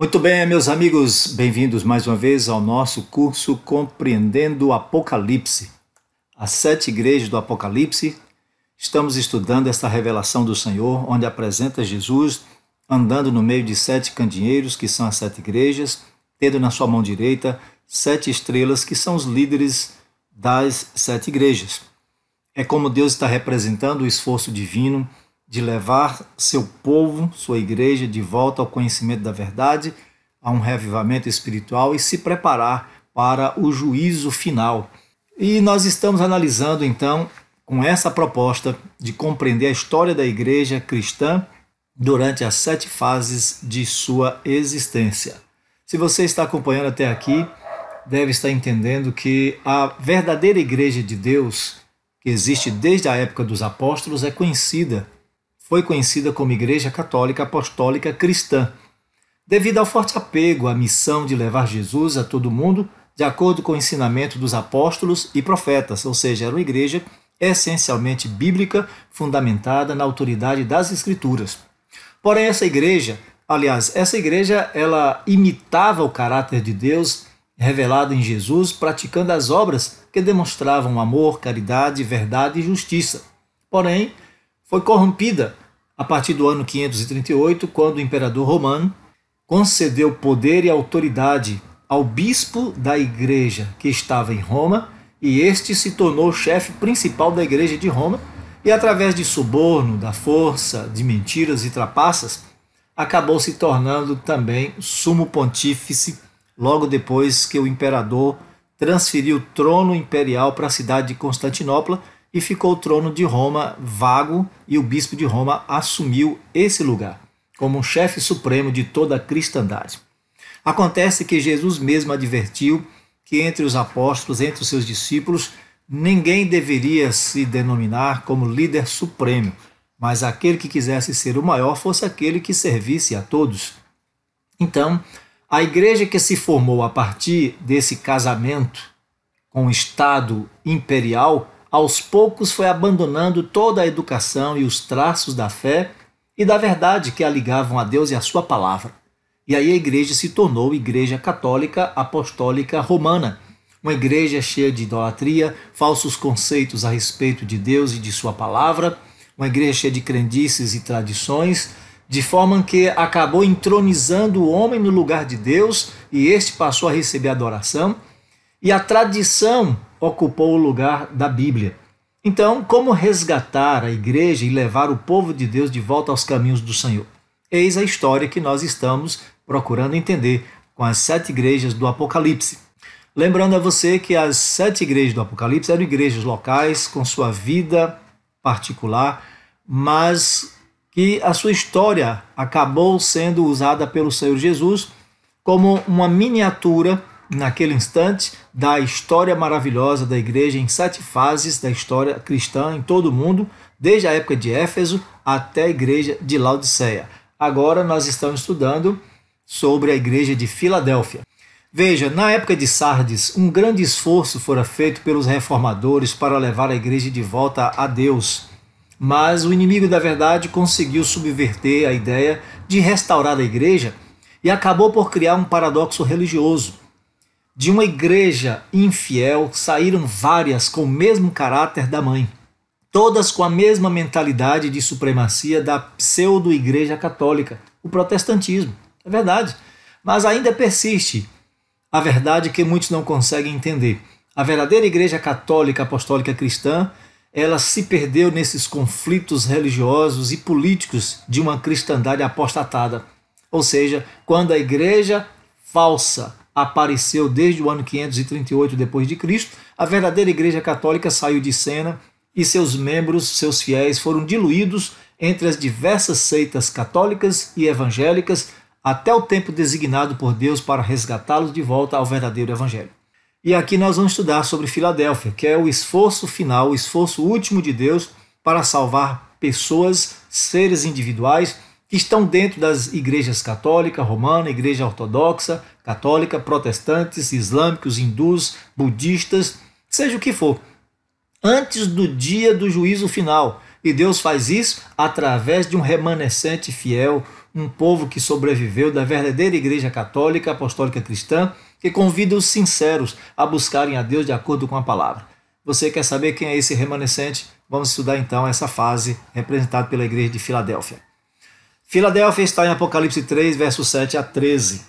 Muito bem, meus amigos, bem-vindos mais uma vez ao nosso curso Compreendendo o Apocalipse. As 7 igrejas do Apocalipse. Estamos estudando esta revelação do Senhor, onde apresenta Jesus andando no meio de 7 candeeiros, que são as 7 igrejas, tendo na sua mão direita 7 estrelas, que são os líderes das 7 igrejas. É como Deus está representando o esforço divino de levar seu povo, sua igreja, de volta ao conhecimento da verdade, a um reavivamento espiritual e se preparar para o juízo final. E nós estamos analisando, então, com essa proposta de compreender a história da igreja cristã durante as 7 fases de sua existência. Se você está acompanhando até aqui, deve estar entendendo que a verdadeira igreja de Deus, que existe desde a época dos apóstolos, foi conhecida como Igreja Católica Apostólica Cristã, devido ao forte apego à missão de levar Jesus a todo mundo, de acordo com o ensinamento dos apóstolos e profetas, ou seja, era uma igreja essencialmente bíblica, fundamentada na autoridade das Escrituras. Porém, essa igreja, ela imitava o caráter de Deus revelado em Jesus, praticando as obras que demonstravam amor, caridade, verdade e justiça. Porém, foi corrompida a partir do ano 538, quando o imperador romano concedeu poder e autoridade ao bispo da igreja que estava em Roma, e este se tornou o chefe principal da igreja de Roma, e através de suborno, da força, de mentiras e trapaças, acabou se tornando também sumo pontífice, logo depois que o imperador transferiu o trono imperial para a cidade de Constantinopla, e ficou o trono de Roma vago, e o bispo de Roma assumiu esse lugar, como um chefe supremo de toda a cristandade. Acontece que Jesus mesmo advertiu que entre os apóstolos, entre os seus discípulos, ninguém deveria se denominar como líder supremo, mas aquele que quisesse ser o maior fosse aquele que servisse a todos. Então, a igreja que se formou a partir desse casamento com o Estado imperial, aos poucos foi abandonando toda a educação e os traços da fé e da verdade que a ligavam a Deus e a sua palavra. E aí a igreja se tornou Igreja Católica Apostólica Romana, uma igreja cheia de idolatria, falsos conceitos a respeito de Deus e de sua palavra, uma igreja cheia de crendices e tradições, de forma que acabou entronizando o homem no lugar de Deus, e este passou a receber adoração, e a tradição ocupou o lugar da Bíblia. Então, como resgatar a igreja e levar o povo de Deus de volta aos caminhos do Senhor? Eis a história que nós estamos procurando entender com as 7 igrejas do Apocalipse. Lembrando a você que as 7 igrejas do Apocalipse eram igrejas locais, com sua vida particular, mas que a sua história acabou sendo usada pelo Senhor Jesus como uma miniatura, naquele instante, da história maravilhosa da igreja em 7 fases da história cristã em todo o mundo, desde a época de Éfeso até a igreja de Laodiceia. Agora nós estamos estudando sobre a igreja de Filadélfia. Veja, na época de Sardes, um grande esforço fora feito pelos reformadores para levar a igreja de volta a Deus, mas o inimigo da verdade conseguiu subverter a ideia de restaurar a igreja e acabou por criar um paradoxo religioso. De uma igreja infiel saíram várias com o mesmo caráter da mãe, todas com a mesma mentalidade de supremacia da pseudo-igreja católica, o protestantismo. É verdade, mas ainda persiste a verdade que muitos não conseguem entender. A verdadeira igreja católica apostólica cristã, ela se perdeu nesses conflitos religiosos e políticos de uma cristandade apostatada. Ou seja, quando a igreja falsa apareceu desde o ano 538 depois de Cristo, a verdadeira igreja católica saiu de cena e seus membros, seus fiéis, foram diluídos entre as diversas seitas católicas e evangélicas até o tempo designado por Deus para resgatá-los de volta ao verdadeiro evangelho. E aqui nós vamos estudar sobre Filadélfia, que é o esforço final, o esforço último de Deus para salvar pessoas, seres individuais que estão dentro das igrejas católica, romana, igreja ortodoxa, católica, protestantes, islâmicos, hindus, budistas, seja o que for, antes do dia do juízo final. E Deus faz isso através de um remanescente fiel, um povo que sobreviveu da verdadeira Igreja Católica, Apostólica Cristã, que convida os sinceros a buscarem a Deus de acordo com a palavra. Você quer saber quem é esse remanescente? Vamos estudar então essa fase representada pela Igreja de Filadélfia. Filadélfia está em Apocalipse 3, versos 7 a 13.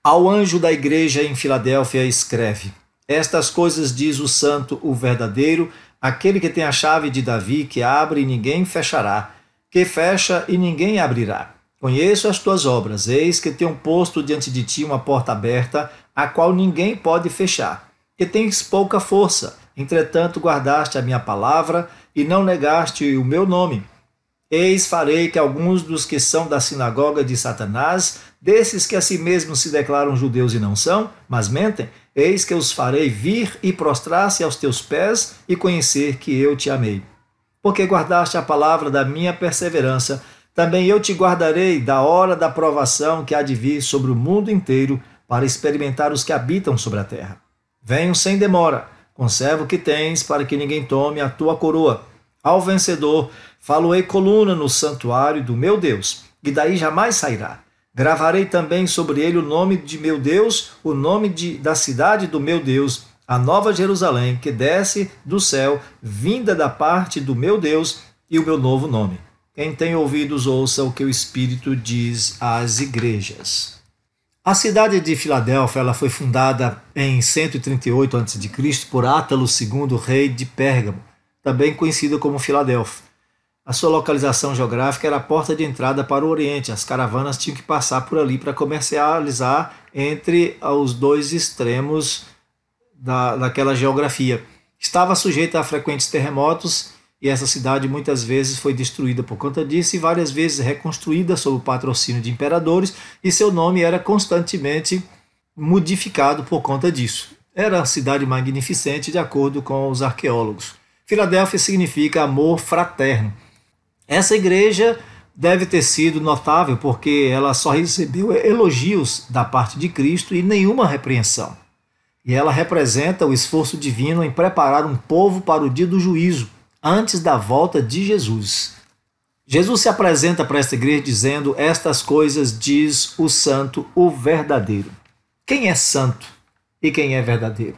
Ao anjo da igreja em Filadélfia escreve: Estas coisas diz o santo, o verdadeiro, aquele que tem a chave de Davi, que abre e ninguém fechará, que fecha e ninguém abrirá. Conheço as tuas obras, eis que tenho posto diante de ti uma porta aberta, a qual ninguém pode fechar. Que tens pouca força, entretanto guardaste a minha palavra e não negaste o meu nome. Eis farei que alguns dos que são da sinagoga de Satanás, desses que a si mesmos se declaram judeus e não são, mas mentem, eis que os farei vir e prostrar-se aos teus pés e conhecer que eu te amei. Porque guardaste a palavra da minha perseverança, também eu te guardarei da hora da provação que há de vir sobre o mundo inteiro para experimentar os que habitam sobre a terra. Venho sem demora, conserva o que tens para que ninguém tome a tua coroa. Ao vencedor, falo-ei coluna no santuário do meu Deus, e daí jamais sairá. Gravarei também sobre ele o nome de meu Deus, o nome da cidade do meu Deus, a nova Jerusalém, que desce do céu, vinda da parte do meu Deus, e o meu novo nome. Quem tem ouvidos, ouça o que o Espírito diz às igrejas. A cidade de Filadélfia ela foi fundada em 138 a.C. por Átalo II, rei de Pérgamo, também conhecido como Filadélfia. A sua localização geográfica era a porta de entrada para o Oriente. As caravanas tinham que passar por ali para comercializar entre os dois extremos daquela geografia. Estava sujeita a frequentes terremotos e essa cidade muitas vezes foi destruída por conta disso e várias vezes reconstruída sob o patrocínio de imperadores, e seu nome era constantemente modificado por conta disso. Era uma cidade magnificente de acordo com os arqueólogos. Filadélfia significa amor fraterno. Essa igreja deve ter sido notável porque ela só recebeu elogios da parte de Cristo e nenhuma repreensão. E ela representa o esforço divino em preparar um povo para o dia do juízo, antes da volta de Jesus. Jesus se apresenta para esta igreja dizendo: Estas coisas diz o santo, o verdadeiro. Quem é santo e quem é verdadeiro?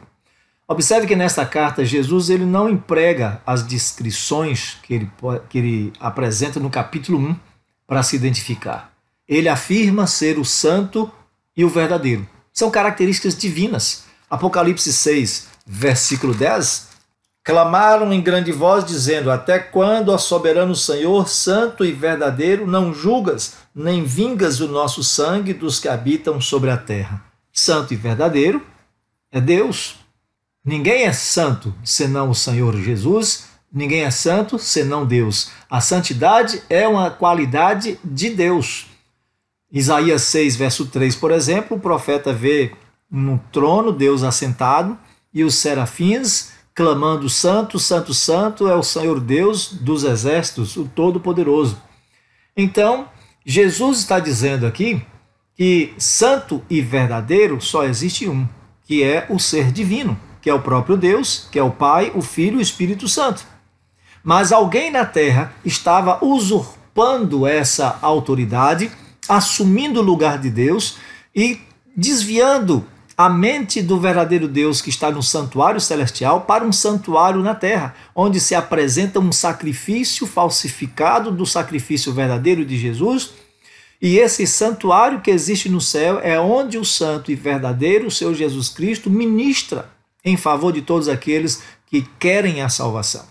Observe que nesta carta Jesus ele não emprega as descrições que ele apresenta no capítulo 1 para se identificar. Ele afirma ser o santo e o verdadeiro. São características divinas. Apocalipse 6, versículo 10, clamaram em grande voz, dizendo: Até quando, ó soberano Senhor, santo e verdadeiro, não julgas, nem vingas o nosso sangue dos que habitam sobre a terra? Santo e verdadeiro é Deus. Ninguém é santo senão o Senhor Jesus, ninguém é santo senão Deus. A santidade é uma qualidade de Deus. Isaías 6, verso 3, por exemplo, o profeta vê no trono Deus assentado e os serafins clamando: Santo, Santo, Santo é o Senhor Deus dos exércitos, o Todo-Poderoso. Então, Jesus está dizendo aqui que santo e verdadeiro só existe um, que é o ser divino, que é o próprio Deus, que é o Pai, o Filho e o Espírito Santo. Mas alguém na terra estava usurpando essa autoridade, assumindo o lugar de Deus e desviando a mente do verdadeiro Deus que está no santuário celestial para um santuário na terra, onde se apresenta um sacrifício falsificado do sacrifício verdadeiro de Jesus. E esse santuário que existe no céu é onde o santo e verdadeiro, o Senhor Jesus Cristo, ministra em favor de todos aqueles que querem a salvação.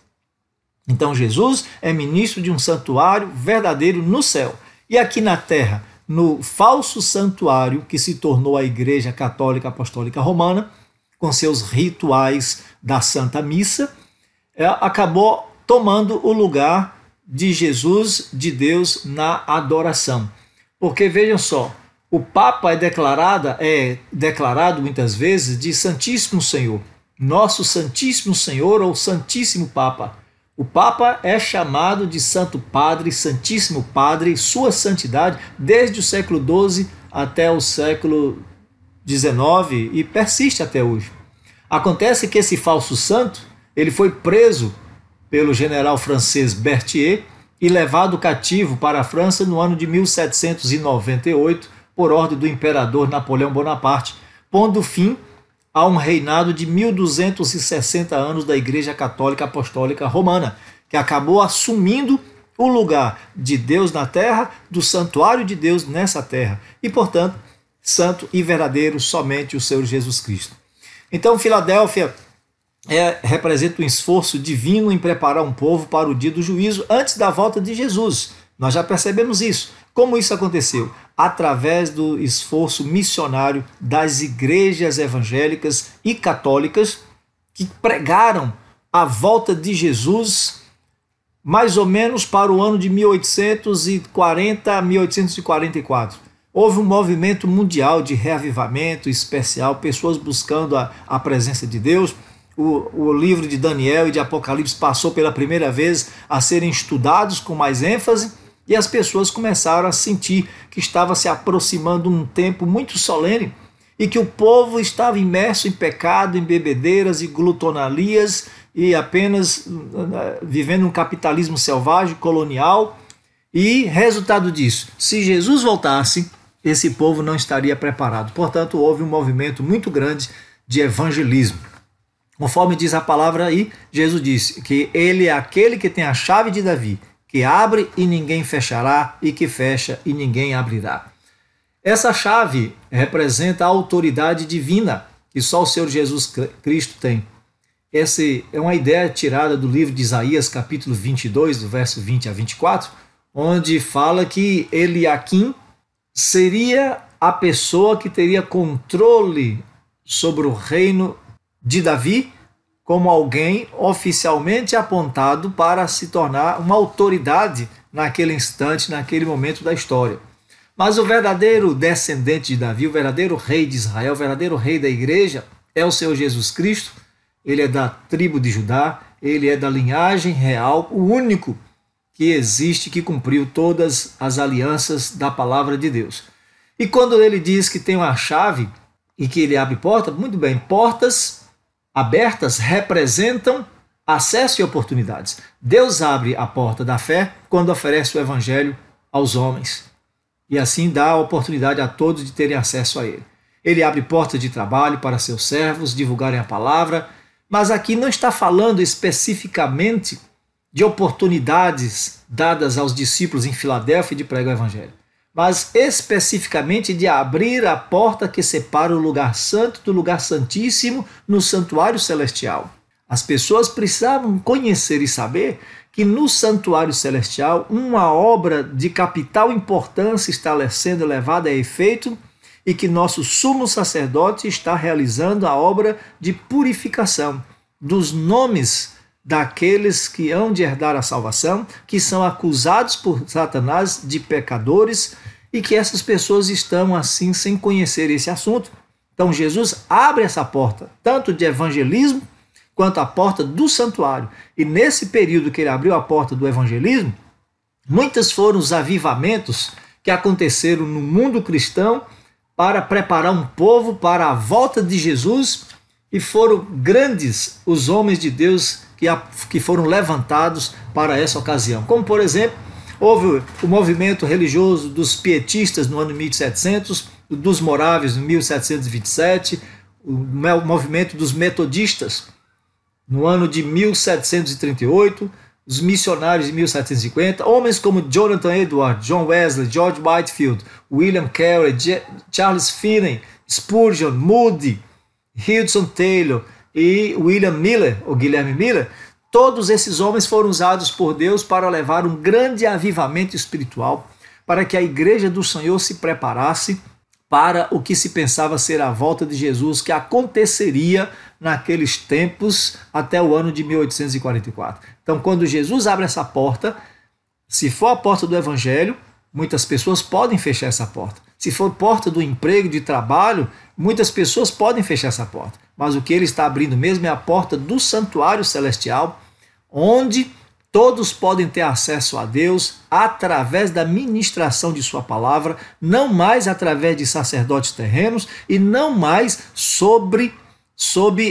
Então Jesus é ministro de um santuário verdadeiro no céu. E aqui na terra, no falso santuário que se tornou a Igreja Católica Apostólica Romana, com seus rituais da Santa Missa, acabou tomando o lugar de Jesus, de Deus, na adoração. Porque vejam só, o Papa é declarado muitas vezes de Santíssimo Senhor, nosso Santíssimo Senhor ou Santíssimo Papa. O Papa é chamado de Santo Padre, Santíssimo Padre, sua santidade, desde o século XII até o século XIX e persiste até hoje. Acontece que esse falso santo ele foi preso pelo general francês Berthier e levado cativo para a França no ano de 1798, por ordem do imperador Napoleão Bonaparte, pondo fim a um reinado de 1260 anos da Igreja Católica Apostólica Romana, que acabou assumindo o lugar de Deus na terra, do santuário de Deus nessa terra, e, portanto, santo e verdadeiro somente o Senhor Jesus Cristo. Então, Filadélfia representa um esforço divino em preparar um povo para o dia do juízo antes da volta de Jesus. Nós já percebemos isso. Como isso aconteceu? Através do esforço missionário das igrejas evangélicas e católicas que pregaram a volta de Jesus mais ou menos para o ano de 1840 a 1844. Houve um movimento mundial de reavivamento especial, pessoas buscando a presença de Deus. O livro de Daniel e de Apocalipse passou pela primeira vez a serem estudados com mais ênfase, e as pessoas começaram a sentir que estava se aproximando um tempo muito solene e que o povo estava imerso em pecado, em bebedeiras e glutonalias e apenas vivendo um capitalismo selvagem, colonial. E resultado disso, se Jesus voltasse, esse povo não estaria preparado. Portanto, houve um movimento muito grande de evangelismo. Conforme diz a palavra aí, Jesus disse que ele é aquele que tem a chave de Davi, que abre e ninguém fechará, e que fecha e ninguém abrirá. Essa chave representa a autoridade divina que só o Senhor Jesus Cristo tem. Essa é uma ideia tirada do livro de Isaías, capítulo 22, do verso 20 a 24, onde fala que Eliaquim seria a pessoa que teria controle sobre o reino de Davi, como alguém oficialmente apontado para se tornar uma autoridade naquele instante, naquele momento da história. Mas o verdadeiro descendente de Davi, o verdadeiro rei de Israel, o verdadeiro rei da igreja é o Senhor Jesus Cristo. Ele é da tribo de Judá, ele é da linhagem real, o único que existe, que cumpriu todas as alianças da palavra de Deus. E quando ele diz que tem uma chave e que ele abre porta, muito bem, portas abertas representam acesso e oportunidades. Deus abre a porta da fé quando oferece o evangelho aos homens. E assim dá a oportunidade a todos de terem acesso a ele. Ele abre portas de trabalho para seus servos divulgarem a palavra, mas aqui não está falando especificamente de oportunidades dadas aos discípulos em Filadélfia de pregar o evangelho, mas especificamente de abrir a porta que separa o lugar santo do lugar santíssimo no santuário celestial. As pessoas precisavam conhecer e saber que no santuário celestial uma obra de capital importância está sendo levada a efeito e que nosso sumo sacerdote está realizando a obra de purificação dos nomes daqueles que hão de herdar a salvação, que são acusados por Satanás de pecadores e que essas pessoas estão assim sem conhecer esse assunto. Então Jesus abre essa porta, tanto de evangelismo quanto a porta do santuário. E nesse período que ele abriu a porta do evangelismo, muitos foram os avivamentos que aconteceram no mundo cristão para preparar um povo para a volta de Jesus, e foram grandes os homens de Deus que foram levantados para essa ocasião. Como, por exemplo, houve o movimento religioso dos pietistas no ano 1700, dos moráveis no 1727, o movimento dos metodistas no ano de 1738, os missionários em 1750, homens como Jonathan Edwards, John Wesley, George Whitefield, William Carey, Charles Finney, Spurgeon, Moody, Hudson Taylor e William Miller, ou Guilherme Miller. Todos esses homens foram usados por Deus para levar um grande avivamento espiritual, para que a igreja do Senhor se preparasse para o que se pensava ser a volta de Jesus, que aconteceria naqueles tempos até o ano de 1844. Então, quando Jesus abre essa porta, se for a porta do evangelho, muitas pessoas podem fechar essa porta. Se for porta do emprego, de trabalho, muitas pessoas podem fechar essa porta. Mas o que ele está abrindo mesmo é a porta do santuário celestial, onde todos podem ter acesso a Deus através da ministração de sua palavra, não mais através de sacerdotes terrenos e não mais sob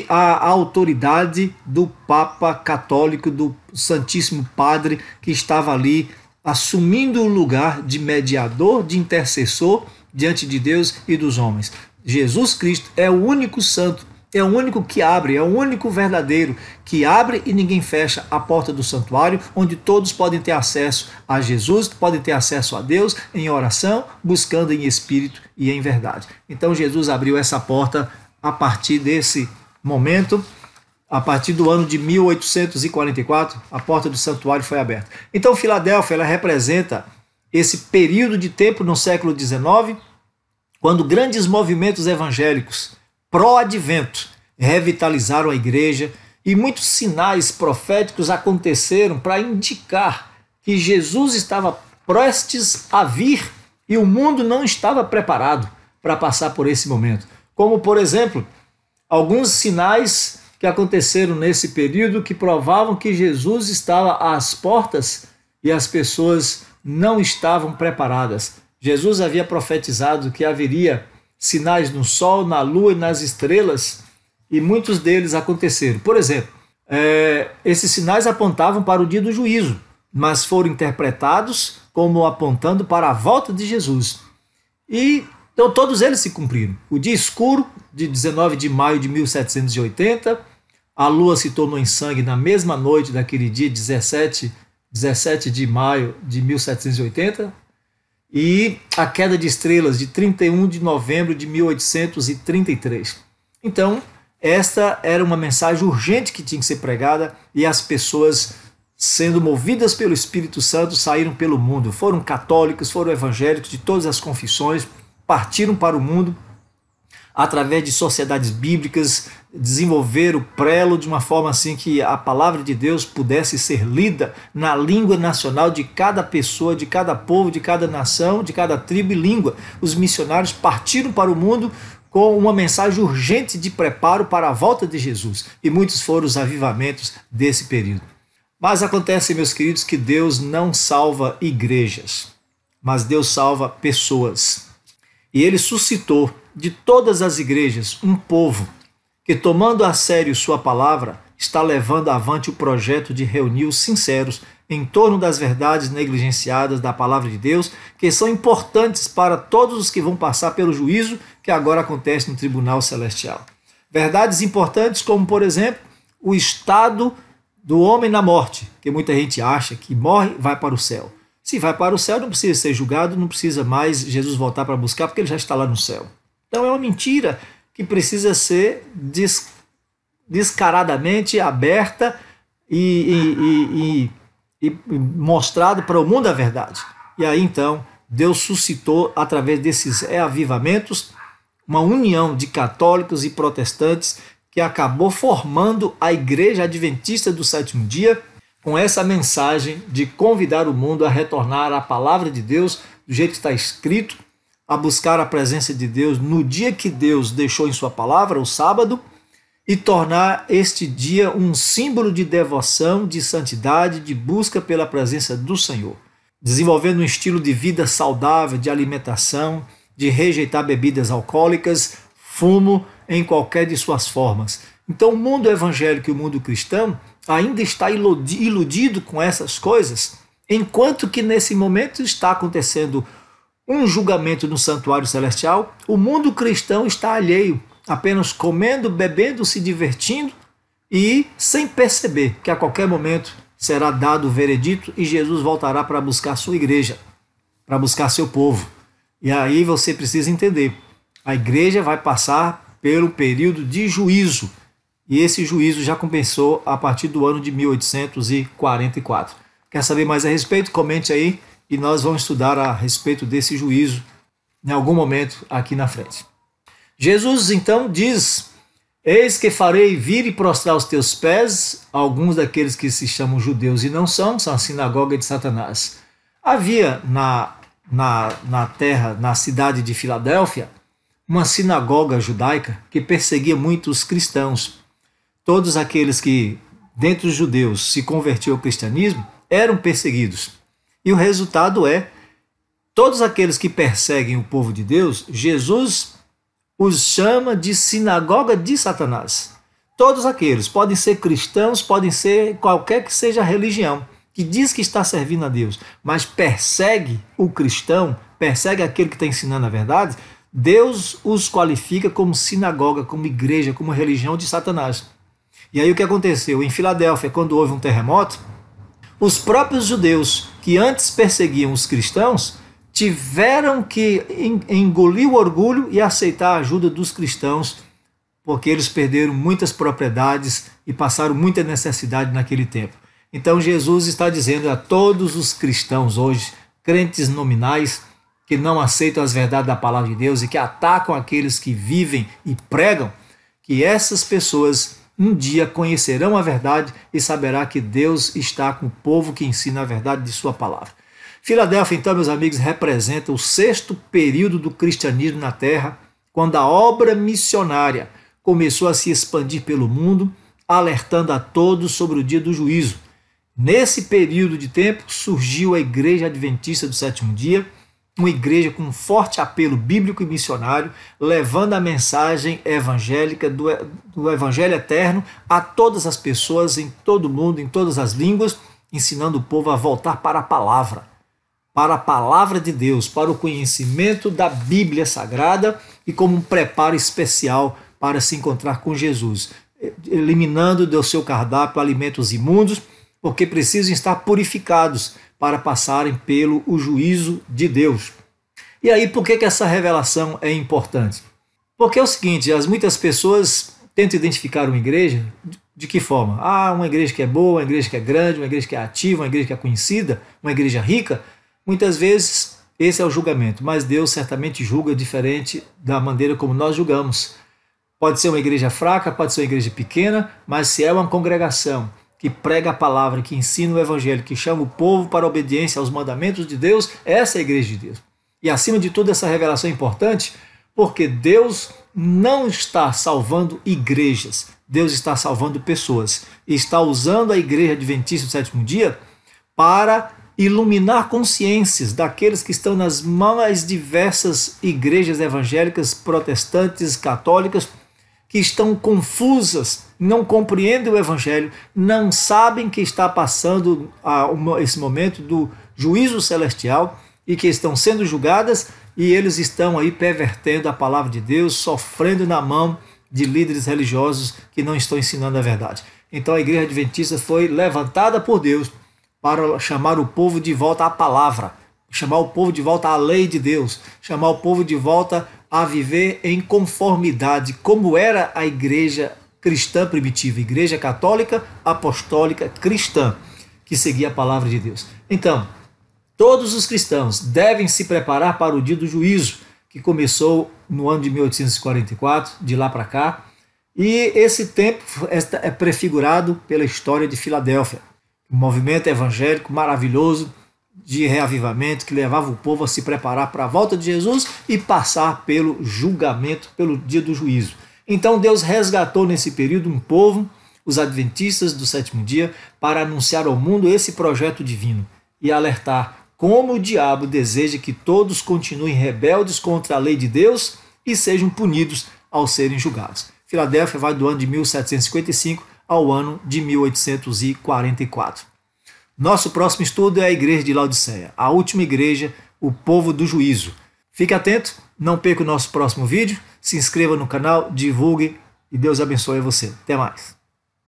a autoridade do Papa Católico, do Santíssimo Padre que estava ali assumindo o lugar de mediador, de intercessor diante de Deus e dos homens. Jesus Cristo é o único santo, é o único que abre, é o único verdadeiro que abre e ninguém fecha a porta do santuário, onde todos podem ter acesso a Jesus, podem ter acesso a Deus em oração, buscando em espírito e em verdade. Então Jesus abriu essa porta a partir desse momento. A partir do ano de 1844, a porta do santuário foi aberta. Então, Filadélfia, ela representa esse período de tempo no século XIX, quando grandes movimentos evangélicos pró-advento revitalizaram a igreja e muitos sinais proféticos aconteceram para indicar que Jesus estava prestes a vir e o mundo não estava preparado para passar por esse momento. Como, por exemplo, alguns sinais que aconteceram nesse período que provavam que Jesus estava às portas e as pessoas não estavam preparadas. Jesus havia profetizado que haveria sinais no sol, na lua e nas estrelas, e muitos deles aconteceram. Por exemplo, esses sinais apontavam para o dia do juízo, mas foram interpretados como apontando para a volta de Jesus. E então todos eles se cumpriram. O dia escuro, de 19 de maio de 1780, a lua se tornou em sangue na mesma noite daquele dia, 17 de maio de 1780, e a queda de estrelas de 31 de novembro de 1833. Então, esta era uma mensagem urgente que tinha que ser pregada, e as pessoas, sendo movidas pelo Espírito Santo, saíram pelo mundo. Foram católicos, foram evangélicos de todas as confissões, partiram para o mundo através de sociedades bíblicas, desenvolveram o prelo de uma forma assim que a palavra de Deus pudesse ser lida na língua nacional de cada pessoa, de cada povo, de cada nação, de cada tribo e língua. Os missionários partiram para o mundo com uma mensagem urgente de preparo para a volta de Jesus, e muitos foram os avivamentos desse período. Mas acontece, meus queridos, que Deus não salva igrejas, mas Deus salva pessoas. E ele suscitou de todas as igrejas um povo que, tomando a sério sua palavra, está levando avante o projeto de reunir os sinceros em torno das verdades negligenciadas da palavra de Deus, que são importantes para todos os que vão passar pelo juízo que agora acontece no tribunal celestial. Verdades importantes como, por exemplo, o estado do homem na morte, que muita gente acha que morre e vai para o céu. Se vai para o céu, não precisa ser julgado, não precisa mais Jesus voltar para buscar, porque ele já está lá no céu. Então é uma mentira que precisa ser descaradamente aberta e mostrado para o mundo a verdade. E aí então Deus suscitou, através desses avivamentos, uma união de católicos e protestantes que acabou formando a Igreja Adventista do Sétimo Dia, com essa mensagem de convidar o mundo a retornar à palavra de Deus do jeito que está escrito, a buscar a presença de Deus no dia que Deus deixou em sua palavra, o sábado, e tornar este dia um símbolo de devoção, de santidade, de busca pela presença do Senhor, desenvolvendo um estilo de vida saudável, de alimentação, de rejeitar bebidas alcoólicas, fumo em qualquer de suas formas. Então o mundo evangélico e o mundo cristão ainda está iludido com essas coisas, enquanto que nesse momento está acontecendo um julgamento no santuário celestial, o mundo cristão está alheio, apenas comendo, bebendo, se divertindo e sem perceber que a qualquer momento será dado o veredito e Jesus voltará para buscar sua igreja, para buscar seu povo. E aí você precisa entender, a igreja vai passar pelo período de juízo, e esse juízo já começou a partir do ano de 1844. Quer saber mais a respeito? Comente aí e nós vamos estudar a respeito desse juízo em algum momento aqui na frente. Jesus então diz: eis que farei vir e prostrar os teus pés alguns daqueles que se chamam judeus e não são a sinagoga de Satanás. Havia na terra, na cidade de Filadélfia, uma sinagoga judaica que perseguia muito os cristãos. Todos aqueles que, dentre os judeus, se convertiam ao cristianismo, eram perseguidos. E o resultado é, todos aqueles que perseguem o povo de Deus, Jesus os chama de sinagoga de Satanás. Todos aqueles podem ser cristãos, podem ser qualquer que seja a religião, que diz que está servindo a Deus, mas persegue o cristão, persegue aquele que está ensinando a verdade, Deus os qualifica como sinagoga, como igreja, como religião de Satanás. E aí o que aconteceu? Em Filadélfia, quando houve um terremoto, os próprios judeus que antes perseguiam os cristãos tiveram que engolir o orgulho e aceitar a ajuda dos cristãos, porque eles perderam muitas propriedades e passaram muita necessidade naquele tempo. Então Jesus está dizendo a todos os cristãos hoje, crentes nominais, que não aceitam as verdades da palavra de Deus e que atacam aqueles que vivem e pregam, que essas pessoas um dia conhecerão a verdade e saberá que Deus está com o povo que ensina a verdade de sua palavra. Filadélfia, então, meus amigos, representa o 6º período do cristianismo na Terra, quando a obra missionária começou a se expandir pelo mundo, alertando a todos sobre o dia do juízo. Nesse período de tempo surgiu a Igreja Adventista do Sétimo Dia, uma igreja com um forte apelo bíblico e missionário, levando a mensagem evangélica do Evangelho eterno a todas as pessoas, em todo o mundo, em todas as línguas, ensinando o povo a voltar para a palavra de Deus, para o conhecimento da Bíblia Sagrada e como um preparo especial para se encontrar com Jesus, eliminando do seu cardápio alimentos imundos, porque precisam estar purificados para passarem pelo juízo de Deus. E aí, por que essa revelação é importante? Porque é o seguinte, muitas pessoas tentam identificar uma igreja de que forma? Uma igreja que é boa, uma igreja que é grande, uma igreja que é ativa, uma igreja que é conhecida, uma igreja rica. Muitas vezes esse é o julgamento, mas Deus certamente julga diferente da maneira como nós julgamos. Pode ser uma igreja fraca, pode ser uma igreja pequena, mas se é uma congregação que prega a palavra, que ensina o evangelho, que chama o povo para a obediência aos mandamentos de Deus, essa é a igreja de Deus. E acima de tudo, essa revelação é importante porque Deus não está salvando igrejas, Deus está salvando pessoas. E está usando a Igreja Adventista do Sétimo Dia para iluminar consciências daqueles que estão nas mais diversas igrejas evangélicas, protestantes, católicas, que estão confusas, não compreendem o Evangelho, não sabem que está passando esse momento do juízo celestial e que estão sendo julgadas e eles estão aí pervertendo a palavra de Deus, sofrendo na mão de líderes religiosos que não estão ensinando a verdade. Então a Igreja Adventista foi levantada por Deus para chamar o povo de volta à palavra, chamar o povo de volta à lei de Deus, chamar o povo de volta a viver em conformidade, como era a igreja cristã primitiva, igreja católica, apostólica, cristã, que seguia a palavra de Deus. Então, todos os cristãos devem se preparar para o dia do juízo, que começou no ano de 1844, de lá para cá, e esse tempo é prefigurado pela história de Filadélfia, um movimento evangélico maravilhoso, de reavivamento que levava o povo a se preparar para a volta de Jesus e passar pelo julgamento, pelo dia do juízo. Então Deus resgatou nesse período um povo, os adventistas do sétimo dia, para anunciar ao mundo esse projeto divino e alertar como o diabo deseja que todos continuem rebeldes contra a lei de Deus e sejam punidos ao serem julgados. Filadélfia vai do ano de 1755 ao ano de 1844. Nosso próximo estudo é a igreja de Laodiceia, a última igreja, o povo do juízo. Fique atento, não perca o nosso próximo vídeo, se inscreva no canal, divulgue e Deus abençoe você. Até mais.